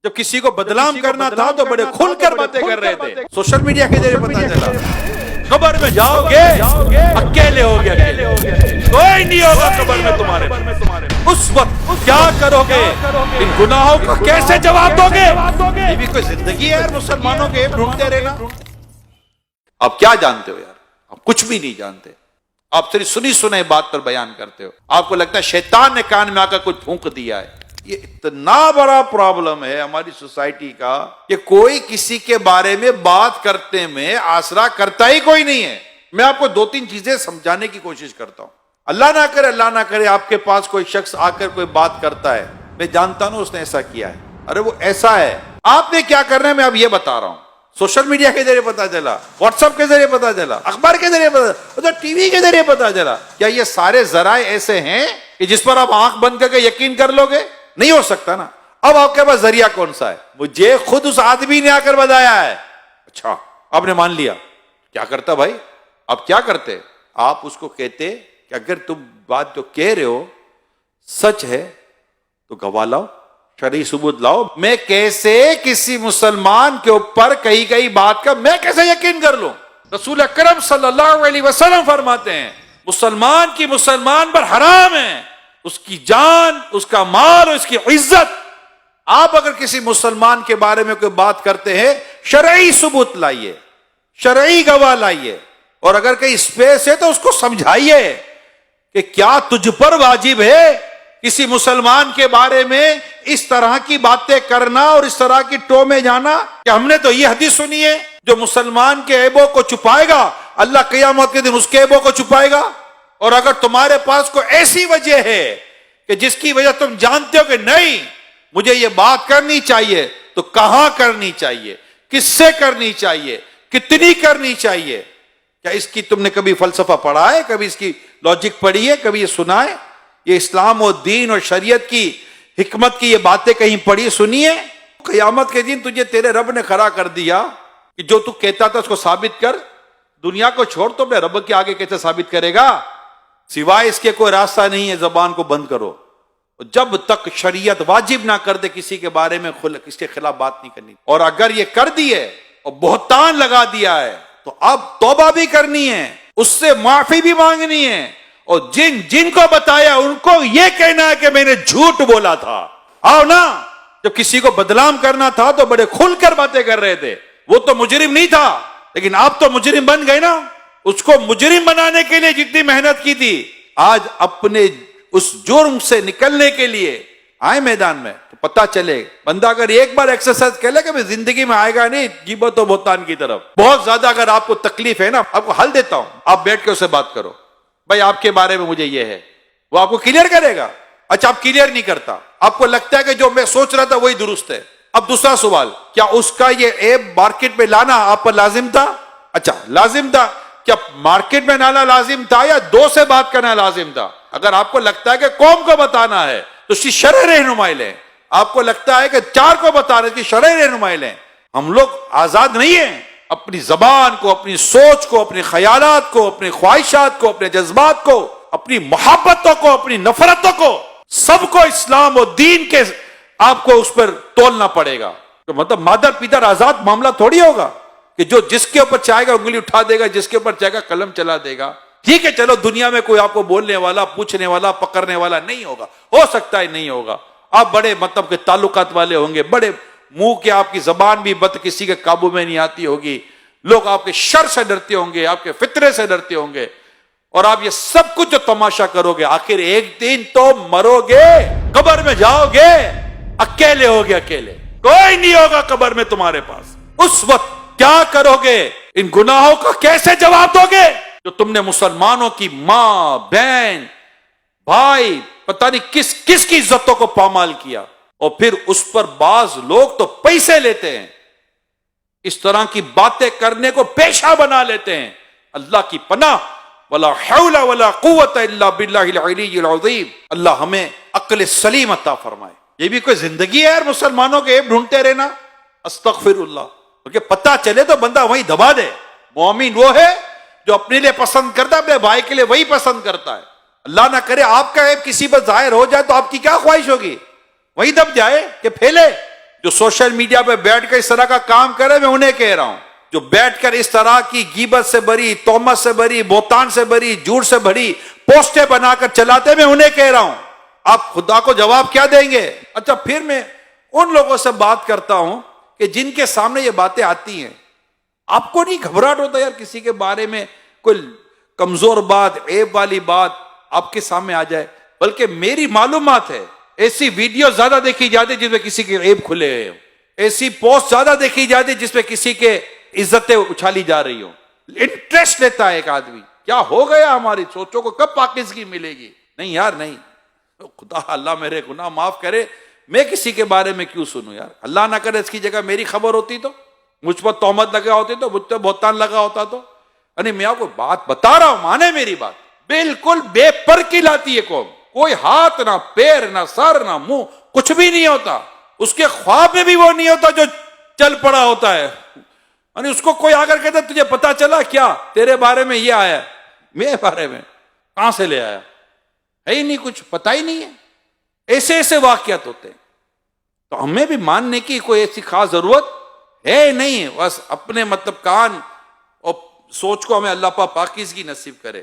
جب کسی کو بدنام کرنا تھا تو بڑے کھل کر باتیں کر رہے تھے. سوشل میڈیا کے ذریعے پتا چلا قبر میں جاؤ گے اکیلے ہو گے, کوئی نہیں ہوگا قبر میں تمہارے. اس وقت کیا کرو گے؟ ان گناہوں کا کیسے جواب دو گے؟ یہ بھی کوئی زندگی ہے یار مسلمانوں کے ڈھونڈتے رہنا. آپ کیا جانتے ہو یار؟ آپ کچھ بھی نہیں جانتے. آپ صرف سنی سنے بات پر بیان کرتے ہو. آپ کو لگتا ہے شیطان نے کان میں آ کر کچھ پھونک دیا ہے. یہ اتنا بڑا پرابلم ہے ہماری سوسائٹی کا کہ کوئی کسی کے بارے میں بات کرتے میں آسرا کرتا ہی کوئی نہیں ہے. میں آپ کو دو تین چیزیں سمجھانے کی کوشش کرتا ہوں. اللہ نہ کرے آپ کے پاس کوئی شخص آ کر کوئی بات کرتا ہے, میں جانتا ہوں اس نے ایسا کیا ہے, ارے وہ ایسا ہے, آپ نے کیا کرنا ہے میں اب یہ بتا رہا ہوں. سوشل میڈیا کے ذریعے پتا چلا, واٹس ایپ کے ذریعے پتا چلا, اخبار کے ذریعے پتا چلا, ٹی وی کے ذریعے پتا چلا. کیا یہ سارے ذرائع ایسے ہیں کہ جس پر آپ آنکھ بند کر کے یقین کر لو گے؟ نہیں ہو سکتا نا. اب آپ کے پاس ذریعہ کون سا ہے؟ مجھے خود اس آدمی نے آ کر بتایا ہے. اچھا آپ نے مان لیا. کیا کرتا بھائی؟ آپ کیا کرتے؟ آپ اس کو کہتے کہ اگر تم بات جو کہہ رہے ہو سچ ہے تو گواہ لاؤ, شرعی ثبوت لاؤ. میں کیسے کسی مسلمان کے اوپر کئی کئی بات کا میں کیسے یقین کر لوں؟ رسول اکرم صلی اللہ علیہ وسلم فرماتے ہیں مسلمان کی مسلمان پر حرام ہے, اس کی جان, اس کا مال اور اس کی عزت. آپ اگر کسی مسلمان کے بارے میں کوئی بات کرتے ہیں شرعی ثبوت لائیے, شرعی گواہ لائیے, اور اگر کہیں اسپیس ہے تو اس کو سمجھائیے کہ کیا تجھ پر واجب ہے کسی مسلمان کے بارے میں اس طرح کی باتیں کرنا اور اس طرح کی ٹو میں جانا. کہ ہم نے تو یہ حدیث سنی ہے جو مسلمان کے عیبوں کو چھپائے گا اللہ قیامت کے دن اس کے عیبوں کو چھپائے گا. اور اگر تمہارے پاس کوئی ایسی وجہ ہے کہ جس کی وجہ تم جانتے ہو کہ نہیں مجھے یہ بات کرنی چاہیے, تو کہاں کرنی چاہیے, کس سے کرنی چاہیے, کتنی کرنی چاہیے؟ کیا اس کی تم نے کبھی فلسفہ پڑھا ہے, کبھی اس کی لاجک پڑھی ہے, کبھی یہ سنا ہے؟ یہ اسلام و دین اور شریعت کی حکمت کی یہ باتیں کہیں پڑھی سنی ہے؟ قیامت کے دن تجھے تیرے رب نے کھڑا کر دیا کہ جو تو کہتا تھا اس کو ثابت کر. دنیا کو چھوڑ تو اپنے رب کے آگے کیسے ثابت کرے گا؟ سوائے اس کے کوئی راستہ نہیں ہے, زبان کو بند کرو. جب تک شریعت واجب نہ کر دے کسی کے بارے میں اس کے خلاف بات نہیں کرنی. اور اگر یہ کر دی ہے اور بہتان لگا دیا ہے تو اب توبہ بھی کرنی ہے, اس سے معافی بھی مانگنی ہے, اور جن کو بتایا ان کو یہ کہنا ہے کہ میں نے جھوٹ بولا تھا. آؤ نا, جب کسی کو بدنام کرنا تھا تو بڑے کھل کر باتیں کر رہے تھے. وہ تو مجرم نہیں تھا, لیکن آپ تو مجرم بن گئے نا. اس کو مجرم بنانے کے لیے جتنی محنت کی تھی, آج اپنے اس جرم سے نکلنے کے لیے آئے میدان میں. تو پتا چلے بندہ اگر ایک بار ایکسرسائز کر لے کہ میں زندگی میں آئے گا نہیں غیبت و بہتان کی طرف. بہت زیادہ اگر آپ کو تکلیف ہے نا, آپ کو حل دیتا ہوں, آپ بیٹھ کے اسے بات کرو. بھائی آپ کے بارے میں مجھے یہ ہے, وہ آپ کو کلیئر کرے گا. اچھا آپ کلیئر نہیں کرتا, آپ کو لگتا ہے کہ جو میں سوچ رہا تھا وہی درست ہے. اب دوسرا سوال, کیا اس کا یہ ایپ مارکیٹ میں لانا آپ پر لازم تھا؟ اچھا لازم تھا. کیا مارکیٹ میں لانا لازم تھا یا دو سے بات کرنا لازم تھا؟ اگر آپ کو لگتا ہے کہ قوم کو بتانا ہے تو اس کی شرعی رہنمائی لیں. آپ کو لگتا ہے کہ چار کو بتانا ہے اس کی شرعی رہنمائی لیں. ہم لوگ آزاد نہیں ہیں. اپنی زبان کو, اپنی سوچ کو, اپنے خیالات کو, اپنے خواہشات کو, اپنے جذبات کو, اپنی محبتوں کو, اپنی نفرتوں کو, سب کو اسلام و دین کے آپ کو اس پر تولنا پڑے گا. تو مطلب مادر پیدر آزاد معاملہ تھوڑی ہوگا کہ جو جس کے اوپر چاہے گا انگلی اٹھا دے گا, جس کے اوپر چاہے گا قلم چلا دے گا. ٹھیک ہے چلو دنیا میں کوئی آپ کو بولنے والا, پوچھنے والا, پکڑنے والا نہیں ہوگا, ہو سکتا ہے نہیں ہوگا. آپ بڑے مطلب کے تعلقات والے ہوں گے, بڑے منہ کے, آپ کی زبان بھی بد کسی کے قابو میں نہیں آتی ہوگی, لوگ آپ کے شر سے ڈرتے ہوں گے, آپ کے فطرے سے ڈرتے ہوں گے, اور آپ یہ سب کچھ جو تماشا کرو گے آخر ایک دن تو مرو گے, قبر میں جاؤ گے اکیلے ہوگے, اکیلے, کوئی نہیں ہوگا قبر میں تمہارے پاس. اس وقت کیا کرو گے؟ ان گناہوں کا کیسے جواب دو گے جو تم نے مسلمانوں کی ماں, بہن, بھائی, پتہ نہیں کس کس کی عزتوں کو پامال کیا. اور پھر اس پر بعض لوگ تو پیسے لیتے ہیں, اس طرح کی باتیں کرنے کو پیشہ بنا لیتے ہیں. اللہ کی پناہ, ولا حول ولا قوت الا باللہ العلی العظیم. اللہ ہمیں عقل سلیم عطا فرمائے. یہ بھی کوئی زندگی ہے یار مسلمانوں کے عیب ڈھونڈتے رہنا. استغفر اللہ. کیونکہ پتہ چلے تو بندہ وہیں دبا دے. مومن وہ ہے جو اپنے لیے پسند کرتا ہے, اپنے بھائی کے لیے وہی پسند کرتا ہے. اللہ نہ کرے آپ کا عیب کسی پر ظاہر ہو جائے تو آپ کی کیا خواہش ہوگی؟ وہی دب جائے کہ پھیلے. جو سوشل میڈیا پہ بیٹھ کر اس طرح کا کام کرے، میں انہیں کہہ رہا ہوں، جو بیٹھ کر اس طرح کی غیبت سے بھری، تہمت سے بھری، بہتان سے بھری، جھوٹ سے بھری پوسٹیں بنا کر چلاتے، میں انہیں کہہ رہا ہوں آپ خدا کو جواب کیا دیں گے؟ اچھا پھر میں ان لوگوں سے بات کرتا ہوں کہ جن کے سامنے یہ باتیں آتی ہیں، آپ کو نہیں گھبراہٹ ہوتا یار کسی کے بارے میں کوئی کمزور بات، عیب والی بات آپ کے سامنے آ جائے؟ بلکہ میری معلومات ہے ایسی ویڈیو زیادہ دیکھی جاتی جس میں کسی کے عیب کھلے ہوئے ہوں، ایسی پوسٹ زیادہ دیکھی جاتی جس میں کسی کے عزتیں اچھالی جا رہی ہوں۔ انٹرسٹ لیتا ہے ایک آدمی، کیا ہو گیا ہماری سوچوں کو، کب پاکیزگی ملے گی؟ نہیں یار نہیں، خدا اللہ میرے گناہ معاف کرے، میں کسی کے بارے میں کیوں سنوں یار؟ اللہ نہ کرے اس کی جگہ میری خبر ہوتی تو، مجھ پر تہمت لگا ہوتی تو، مجھ پر بہتان لگا ہوتا تو، یعنی میں آپ کو بات بتا رہا ہوں، مانے میری بات، بالکل بے پر کی لاتی ہے قوم، کوئی ہاتھ نہ پیر نہ سر نہ منہ، کچھ بھی نہیں ہوتا، اس کے خواب میں بھی وہ نہیں ہوتا جو چل پڑا ہوتا ہے، یعنی اس کو کوئی آ کر کہتا تجھے پتا چلا کیا تیرے بارے میں یہ آیا، میرے بارے میں کہاں سے لے آیا؟ ہے ہی نہیں، کچھ پتا ہی نہیں ہے۔ ایسے ایسے واقعات ہوتے ہیں، تو ہمیں بھی ماننے کی کوئی ایسی خاص ضرورت ہے نہیں، بس اپنے مطلب کان اور سوچ کو ہمیں اللہ پاک پاکیزگی نصیب کرے۔